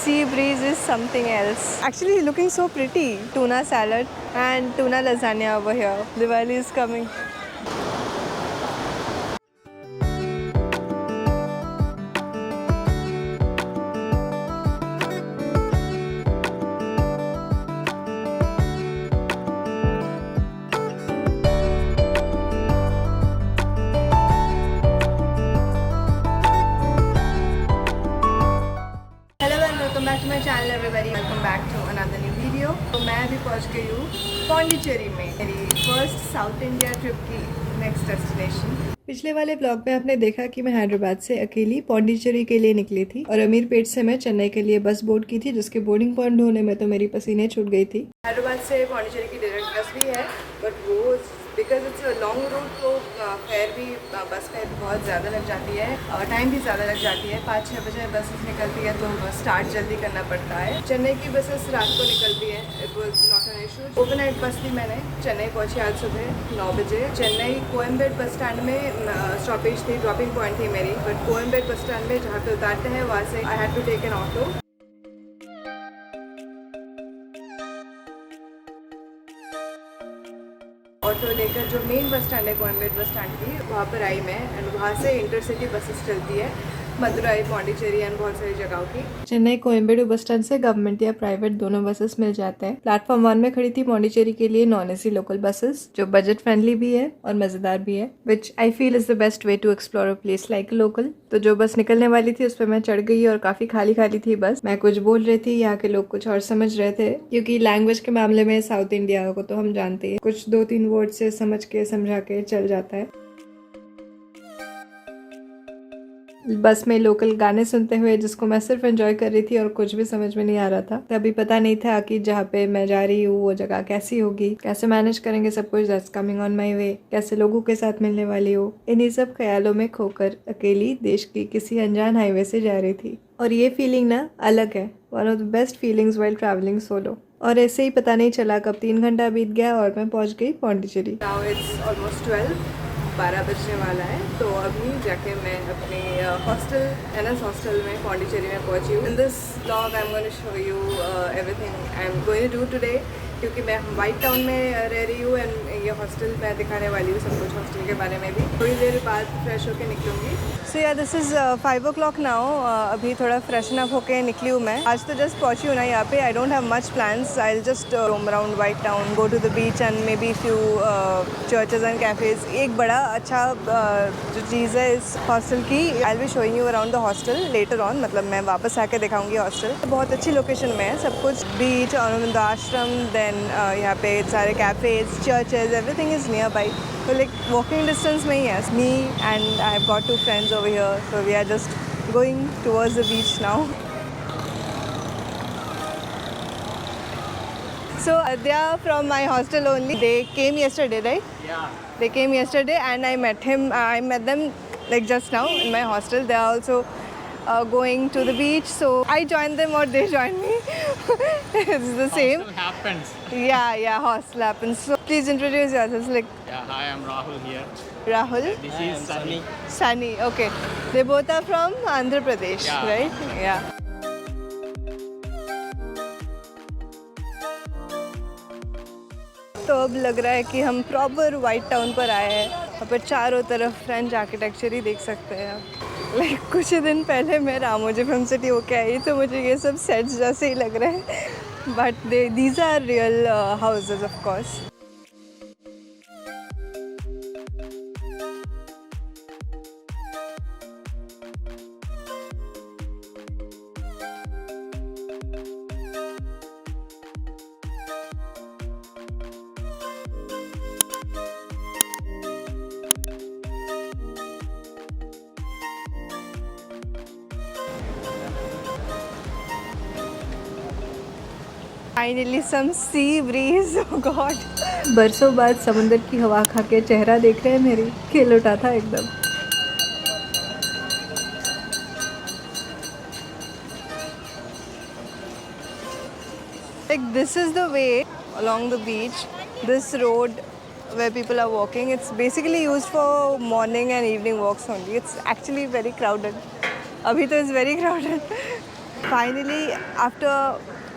sea breeze is something else. Actually, looking so pretty. Tuna salad and tuna lasagna over here. Diwali is coming. Welcome back to my channel everybody, welcome back to another new video. तो मैं अभी पहुंच गई हूँ पौंडीचेरी में, मेरी first south India trip की next destination. पिछले वाले ब्लॉग में आपने देखा कि मैं हैदराबाद से अकेली पौंडीचेरी के लिए निकली थी और अमीरपेट से मैं चेन्नई के लिए बस बोर्ड की थी, जिसके बोर्डिंग पॉइंट ढूंढने में तो मेरी पसीने छूट गई थी। हैदराबाद से पौंडीचेरी की डायरेक्ट बस भी है, बट वो बिकॉज इट्स लॉन्ग रूट तो फेयर भी, बस फेयर बहुत ज़्यादा लग जाती है और टाइम भी ज़्यादा लग जाती है। 5-6 बजे बसेस निकलती है तो स्टार्ट जल्दी करना पड़ता है। चेन्नई की बसेस रात को निकलती है, it was not an issue. Overnight बस थी मैंने, चेन्नई पहुंची आज सुबह 9 बजे। चेन्नई कोयम्बेड बस स्टैंड में स्टॉपेज थी, ड्रॉपिंग पॉइंट थी मेरी, बट कोयम्बेड बस स्टैंड में जहाँ पे उतारते हैं वहाँ से I had to take an auto. Auto लेकर जो मेन बस स्टैंड है कोयम्बेड बस स्टैंड की, वहाँ पर आई मैं, एंड वहाँ से इंटरसिटी बसेस चलती है मदुराई, पौंडीचेरी एंड बहुत सारी जगहों की। चेन्नई कोयम्बेडू बस स्टैंड से गवर्नमेंट या प्राइवेट दोनों बसेस मिल जाते हैं। प्लेटफॉर्म 1 में खड़ी थी पौंडीचेरी के लिए नॉन एसी लोकल बसेस, जो बजट फ्रेंडली भी है और मजेदार भी है, which I feel is the best way to explore a place like local. तो जो बस निकलने वाली थी उस पर मैं चढ़ गई और काफी खाली खाली थी बस। मैं कुछ बोल रही थी, यहाँ के लोग कुछ और समझ रहे थे, क्योंकि लैंग्वेज के मामले में साउथ इंडिया को तो हम जानते हैं, कुछ 2-3 वर्ड से समझ के समझा के चल जाता है। बस में लोकल गाने सुनते हुए, जिसको मैं सिर्फ एंजॉय कर रही थी और कुछ भी समझ में नहीं आ रहा था। तभी पता नहीं था कि जहाँ पे मैं जा रही हूँ वो जगह कैसी होगी, कैसे मैनेज करेंगे सब कुछ, that's coming on my way, कैसे लोगों के साथ मिलने वाली हो। इन्हीं सब ख्यालों में खोकर अकेली देश की किसी अनजान हाईवे से जा रही थी, और ये फीलिंग ना अलग है, one of the best feelings while travelling solo. और ऐसे ही पता नहीं चला कब 3 घंटा बीत गया और मैं पहुंच गई पौंडीचेरी। नाउ इट्स ऑलमोस्ट 12 बजने वाला है, तो अभी जाके मैं अपने हॉस्टल, एनएस हॉस्टल में पौंडीचेरी में पहुंची हूँ। In this blog I am going to show you everything I am going to do today, क्योंकि मैं वाइट टाउन में रह रही हूँ एंड ये हॉस्टल मैं दिखाने वाली हूँ सब कुछ हॉस्टल के बारे में भी। थोड़ी देर बाद फ्रेश होके निकलूँगी। सो या दिस इज़ 5 o'clock नाउ। अभी थोड़ा फ्रेशन अप होके निकली हूँ मैं। आज तो जस्ट पहुँची हूँ ना यहाँ पे। I don't have much plans, I will just roam around white town, go to the beach and may be few churches and cafes. एक बड़ा अच्छा जो चीज़ है इस हॉस्टल की, I will be showing you around the hostel later on, मतलब मैं वापस आके दिखाऊंगी हॉस्टल। बहुत अच्छी लोकेशन में है सब कुछ, बीच, आनंद आश्रम, देन यहाँ पे सारे cafes, churches, everything is near by, तो लाइक वॉकिंग डिस्टेंस में ही है। Me and I have got 2 friends over here, so we are just going towards the beach now. So they are from my hostel only. They came yesterday, right? Yeah. They came yesterday and I met them like just now in my hostel. They are also going to the beach, so I joined them or they joined me. It's the same. Hostel happens. Yeah, hostel happens. So please introduce yourselves. Like Yeah, hi, I'm Rahul here. Rahul, This is Sunny. Sunny. Okay, they both are from Andhra Pradesh, Yeah. right? Yeah. तो अब लग रहा है कि हम proper white town पर आए हैं। यहाँ पर चारों तरफ फ्रेंच आर्किटेक्चर ही देख सकते हैं आप। लाइक कुछ ही दिन पहले मैं रामोजी फिल्म सिटी होके आई, तो मुझे ये सब सेट्स जैसे ही लग रहे हैं, but these are real houses of course. Finally some sea breeze, oh god. बरसों बाद समुंदर की हवा खा के चेहरा देख रहे हैं मेरी, खिल उठा था एकदम। Like this is the way along the beach, this road where people are walking, it's basically used for morning and evening walks only. It's actually very crowded. Abhi to it's very crowded. Finally, after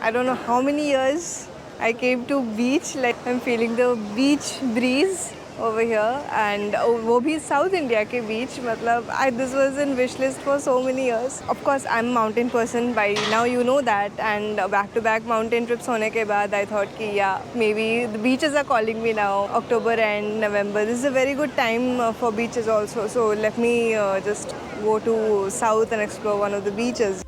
I don't know how many years, I came to beach. Like I'm feeling the beach breeze over here, and वो भी South India के beach. मतलब this was in wish list for so many years. Of course, I'm a mountain person. By now you know that. And back-to-back mountain trips होने के बाद, I thought कि yeah, maybe the beaches are calling me now. October and November. This is a very good time for beaches also. So let me just go to south and explore one of the beaches.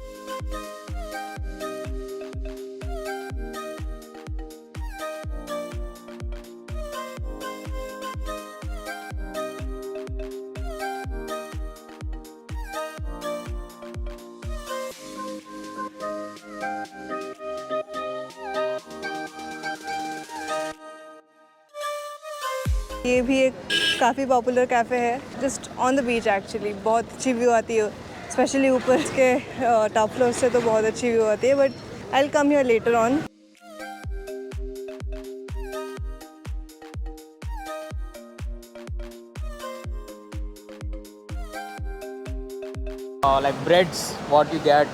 ये भी एक काफ़ी popular cafe है just on the beach actually. बहुत अच्छी view आती है, specially ऊपर के टॉप फ्लोर से तो बहुत अच्छी व्यू आती है. But I will come here later on. Like breads, what you get,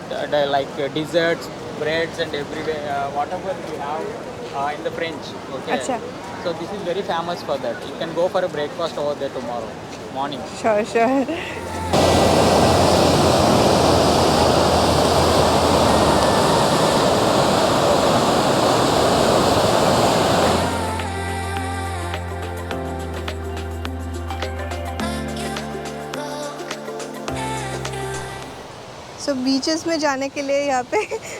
like desserts, breads and everywhere, whatever you have in the French. Okay. अच्छा. So this is very famous for that. You can go for a breakfast over there tomorrow morning. Sure. So beaches में जाने के लिए यहाँ पे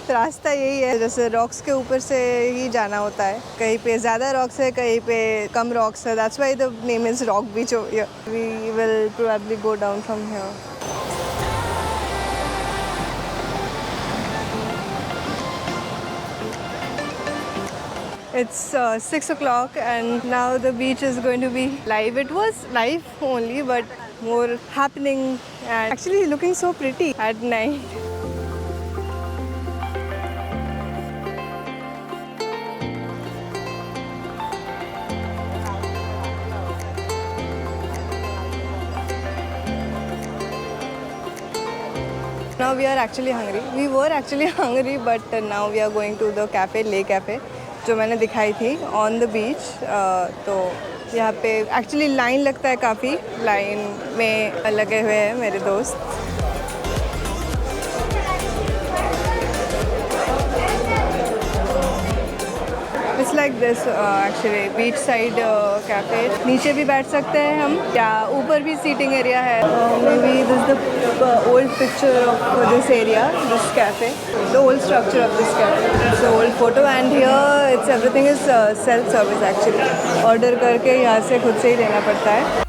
रास्ता यही है, जैसे रॉक्स के ऊपर से ही जाना होता है. कहीं पे ज़्यादा रॉक्स है, कहीं पे कम रॉक्स है. That's why the name is rock beach. We will probably go down from here. It's 6 o'clock and now the beach is going to be live. It was live only, but more happening and actually looking so pretty at night. Now we are actually hungry. We were actually hungry, but now we are going to the cafe, Le Cafe, जो मैंने दिखाई थी on the beach. तो यहाँ पे actually line लगता है, काफ़ी लाइन में लगे हुए हैं मेरे दोस्त. It's like this actually beach side cafe. नीचे भी बैठ सकते हैं हम, या ऊपर भी सीटिंग एरिया है. May be this the old picture of this area, this cafe, the old structure of this cafe. It's old photo and here it's everything is self service actually. Order करके यहाँ से खुद से ही लेना पड़ता है.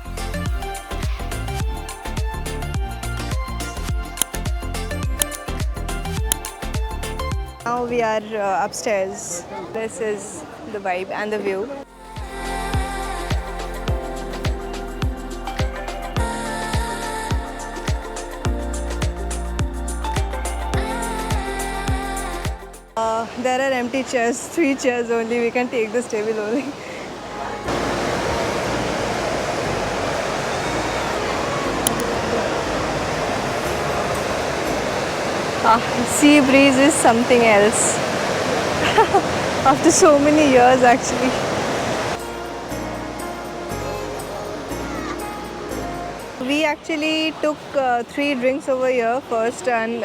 Now we are upstairs. This is the vibe and the view. There are empty chairs, 3 chairs only. We can take this table only. Sea breeze is something else. After so many years actually. We actually took 3 drinks over here first, and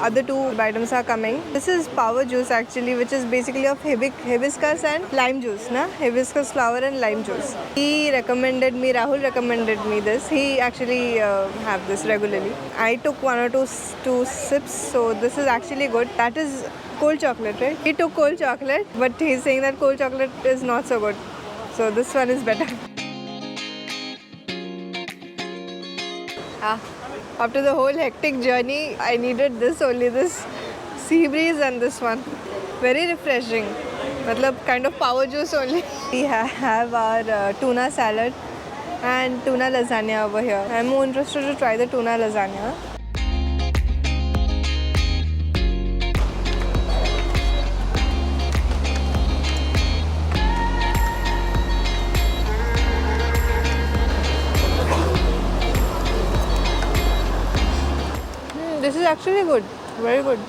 other 2 items are coming. This is power juice actually, which is basically of hibiscus and lime juice, na? Hibiscus flower and lime juice. Rahul recommended me this. He actually have this regularly. I took 1 or 2 sips, so this is actually good. That is cold chocolate, right? He took cold chocolate, but he's saying that cold chocolate is not so good. So this one is better. After the whole hectic journey, I needed this only, this sea breeze and this one. Very refreshing. Matlab kind of power juice only. We have our tuna salad and tuna lasagna over here. I'm more interested to try the tuna lasagna. This is actually good, very good.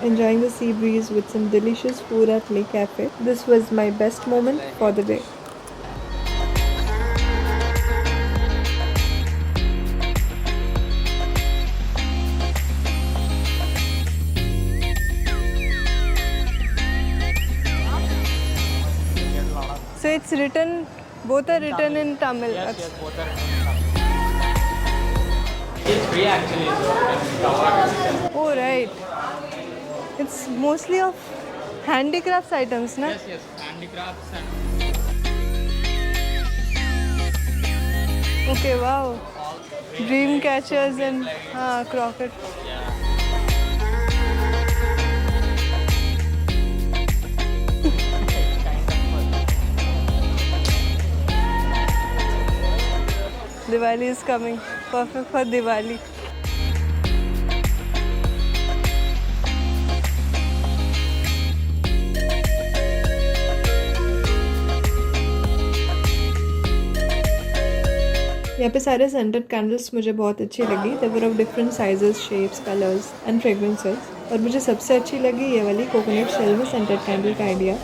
enjoying the sea breeze with some delicious food at Lake Cafe. This was my best moment for the day. So it's written, both are written in Tamil. Yes, yes, both are in Tamil. It's free actually, so you can cover. Oh, right. It's mostly of handicrafts items, na? Yes, yes, handicrafts and Okay, wow. all. Dream catchers and croquet. Yeah. Diwali is coming. Perfect for Diwali. यहाँ पे सारे scented candles मुझे बहुत अच्छी लगी. They were of different sizes, shapes, colors and fragrances. और मुझे सबसे अच्छी लगी ये वाली कोकोनट शेल में सेंटेड कैंडल का idea.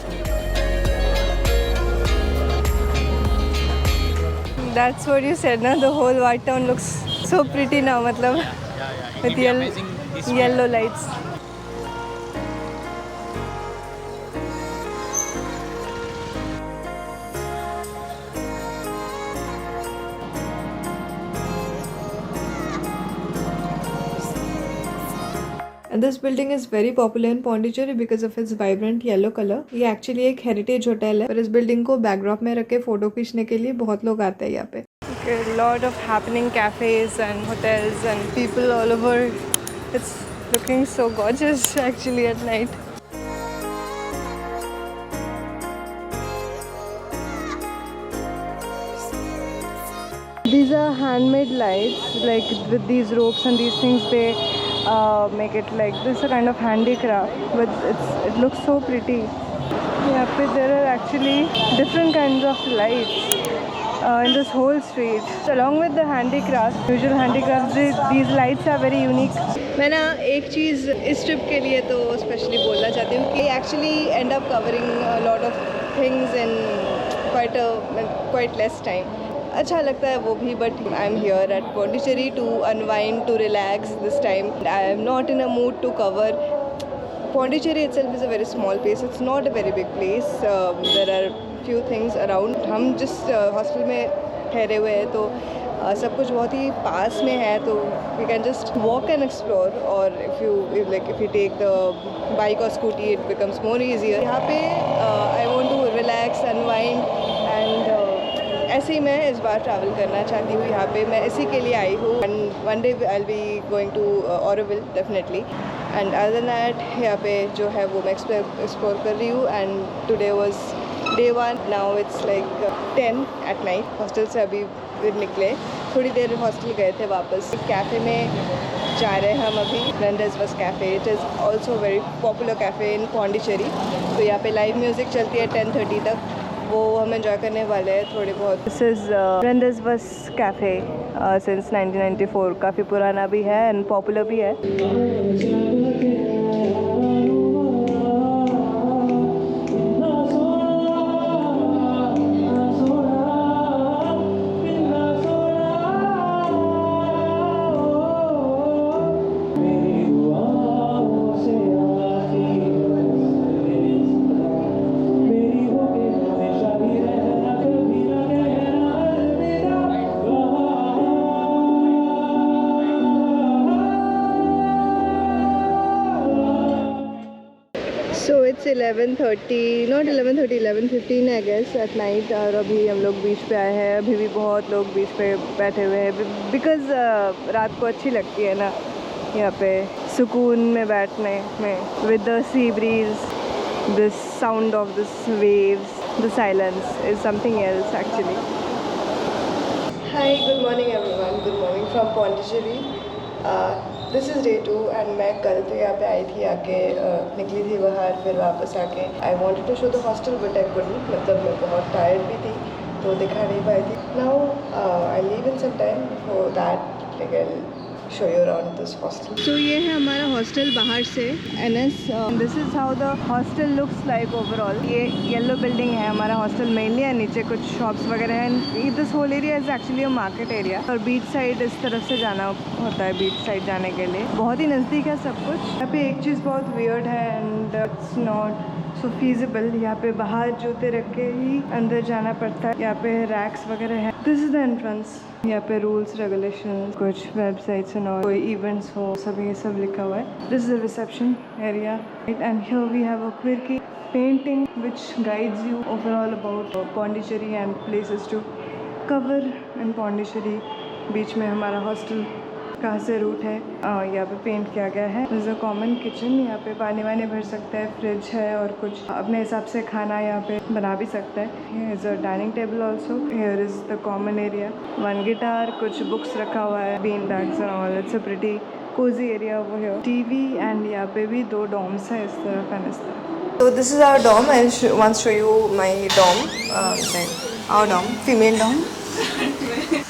That's what you said, na? The whole White Town looks so pretty now, matlab, It with will be amazing this week. yellow lights. And this building is very popular in Pondicherry because of its vibrant yellow color. ये actually एक heritage hotel है, पर इस building को backdrop में रख के photo खींचने के लिए बहुत लोग आते हैं यहाँ पे. Okay, a lot of happening cafes and hotels and people all over. It's looking so gorgeous actually at night. These are handmade lights, like with these ropes and these things they make it like this, a kind of handicraft, but it looks so pretty. Yeah, but there are actually different kinds of lights in this whole street. So along with the handicrafts, usual handicrafts, these lights are very unique. मैं ना एक चीज़ इस trip के लिए तो specially बोलना चाहती हूँ कि actually end up covering lot of things in quite less time. अच्छा लगता है वो भी, but I am here at Pondicherry to unwind, to relax this time. I am not in a mood to cover. Pondicherry itself is a very small place. It's not a very big place. There are few things around. हम जिस hostel में ठहरे हुए हैं तो सब कुछ बहुत ही पास में है, तो we can just walk and explore. और if you take the bike or scooty, it becomes more easier. यहाँ पे I want to relax, unwind and ऐसे ही मैं इस बार ट्रैवल करना चाहती हूँ यहाँ पे. मैं इसी के लिए आई हूँ. And one day I will be going to Auroville definitely. And other than that यहाँ पे जो है वो मैं एक्सप्लोर कर रही हूँ. And today was day 1. Now it's like 10 at night. Hostel से अभी फिर निकले, थोड़ी देर हॉस्टल गए थे वापस. कैफ़े में जा रहे हैं हम अभी. Renders cafe. It is also very popular cafe in Pondicherry. तो यहाँ पे लाइव म्यूज़िक चलती है 10:30 तक. वो हम एंजॉय करने वाले हैं थोड़े बहुत. This is renders cafe since 1994. काफ़ी पुराना भी है एंड पॉपुलर भी है. So it's 11:30, not 11:30, 11:15 I guess at night. और अभी हम लोग बीच पे आए हैं. अभी भी बहुत लोग बीच पे बैठे हुए हैं बिकॉज़ रात को अच्छी लगती है ना यहाँ पे सुकून में बैठने में. With the sea breeze, this sound of this waves, the silence is something else actually. Hi, good morning everyone. Good morning from Pondicherry. This is day 2 and मैं कल तो यहाँ पे आई थी, आके निकली थी बाहर, फिर वापस आके I wanted to show the hostel but I couldn't. मतलब मैं बहुत टायर्ड भी थी तो दिखा नहीं पाई थी. Now I leave in some time for that. Like I show you around this hostel. So ये है हमारा हॉस्टल बाहर से NS. This is how the hostel looks like overall. ये येलो बिल्डिंग है हमारा हॉस्टल मेनली, है नीचे कुछ शॉप्स वगैरह हैं. This whole area is actually a market area और बीच साइड इस तरफ से जाना होता है बीच साइड जाने के लिए. बहुत ही नज़दीक है सब कुछ. यहाँ पे एक चीज़ बहुत वियर्ड है and it's not so feasible. यहाँ पे बाहर जूते रख के ही अंदर जाना पड़ता है. यहाँ पे रैक्स वगैरह है. This is the entrance. यहाँ पे रूल्स रेगुलेशन कुछ वेबसाइट्स और कोई इवेंट्स हो सब ये सब लिखा हुआ है. This is the reception area and here we have a quirky painting which guides you overall about Pondicherry and places to cover in Pondicherry. बीच में हमारा हॉस्टल कहाँ से रूट है यहाँ पे पेंट किया गया है. This is a common kitchen. यहाँ पे पानी वानी भर सकता है. फ्रिज है और कुछ अपने हिसाब से खाना यहाँ पे बना भी सकता है. Here is a dining table also. Here is the common area. One guitar कुछ बुक्स रखा हुआ है. Bean bags and all. It's a pretty cosy area over here. TV and यहाँ पे भी 2 डॉम्स है इस तरफ एंड इस तरफ. So this is our dorm. I'll once show you my dorm. Our dorm, female dorm.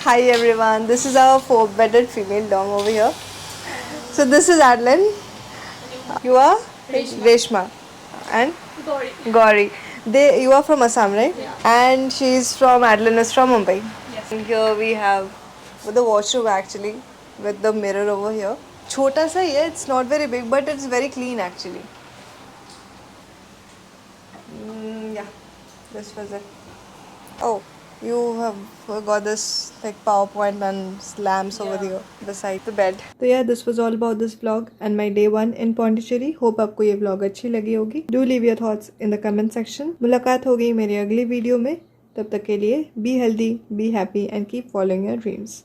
Hi everyone. This is our 4-bedded female dorm over here. So this is Adlan. You are Reshma and Gauri. You are from Assam, right? Yeah. And she's from Adlan is from Mumbai. Yes. And here we have the washroom actually with the mirror over here. Chota sa hai, it's not very big but it's very clean actually. Yeah, this was it. Oh, you have got this like PowerPoint and lamps over here beside the bed. तो yeah, this was all about this vlog and my day 1 in Pondicherry. Hope आपको ये vlog अच्छी लगी होगी. Do leave your thoughts in the comment section. मुलाकात होगी मेरी अगली वीडियो में. तब तक के लिए be healthy, be happy and keep following your dreams.